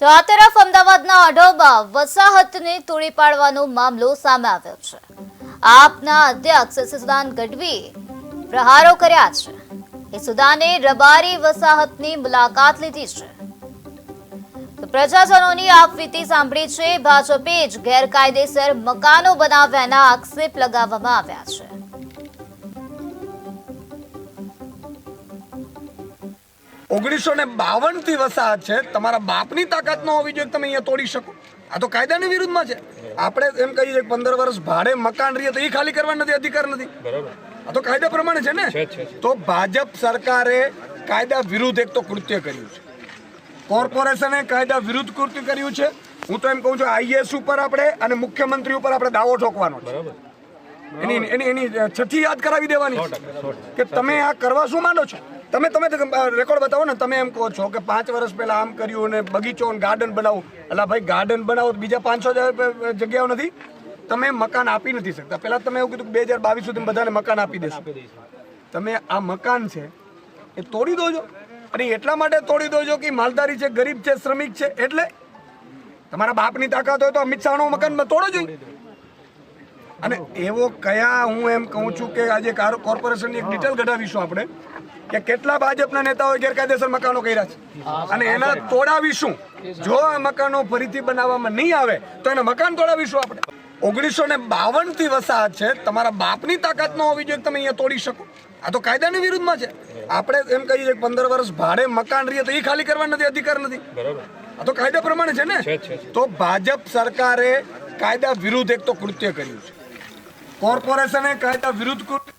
તો આ તરફ અમદાવાદના અઢોમાં વસાહતને તોડી પાડવાનો મામલો સામે આવ્યો છે। આપના અધ્યક્ષ સિદ્ધાંત ગઢવીએ પ્રહારો કર્યા છે। એ સુદાને રબારી વસાહતની મુલાકાત લીધી છે। તો પ્રજાજનોની આપવીતી સાંભળી છે। ભાજપે જ ગેરકાયદેસર મકાનો બનાવ્યાના આક્ષેપ લગાવવામાં આવ્યા છે। 1952 થી વસાહત છે। તમારા બાપની તાકાત ન હોવી જોઈએ તમે અહીંયા તોડી શકો। આ તો કાયદાની વિરુદ્ધમાં છે। આપણે એમ કહીએ કે 15 વર્ષ ભાડે મકાન રહીએ તો એ ખાલી કરવાનો નથી અધિકાર નથી। આ તો કાયદા પ્રમાણે છે ને। તો ભાજપ સરકારે કાયદા વિરુદ્ધ એક તો કૃત્ય કર્યું છે। કોર્પોરેશને કાયદા વિરુદ્ધ કૃત્ય કર્યું છે। હું તો એમ કહું છું આઈએએસ ઉપર આપણે અને મુખ્યમંત્રી ઉપર આપણે દાવો ઠોકવાનો છે। એની છઠ્ઠી યાદ કરાવી દેવાની કે તમે આ કરવા શું માંડો છો। તમે રેકોર્ડ બતાવો ને। તમે એમ કહો છો કે 5 વર્ષ પહેલા આમ કર્યું ને બગીચો અને ગાર્ડન બનાવું। એટલે ભાઈ ગાર્ડન બનાવો તો બીજા 500 જગ્યાઓ નથી। તમે મકાન આપી નથી શકતા। પહેલા તમે એવું કીધું કે 2022 સુધી બધાને મકાન આપી દેશો। તમે આ મકાન છે એ તોડી દોજો। અને એટલા માટે તોડી દોજો કે માલધારી છે, ગરીબ છે, શ્રમિક છે। એટલે તમારા બાપની તાકાત હોય તો અમિત શાહનો મકાન તોડો જોઈએ। અને એવો કયા હું એમ કહું છું કે આજે કોર્પોરેશનની એક ડિટેલ કઢાવીશું આપણે કે કેટલા ભાજપના નેતાઓએ ગેરકાયદેસર મકાનો કર્યા છે અને એના તોડાવીશું। જો આ મકાનો ફરીથી બનાવવામાં નહીં આવે તો એના મકાન તોડાવીશું આપણે। 1952 થી વસાહત છે। તમારા બાપની તાકાત ન હોવી જોઈએ તમે અહીંયા તોડી શકો। આ તો કાયદાની વિરુદ્ધમાં છે। આપણે એમ કહીએ કે 15 વર્ષ ભાડે મકાન રહીએ તો એ ખાલી કરવાનો નથી અધિકાર નથી। આ તો કાયદા પ્રમાણે છે ને। તો ભાજપ સરકારે કાયદા વિરુદ્ધ એક તો કૃત્ય કર્યું છે। કોર્પોરેશને કાયદા વિરુદ્ધ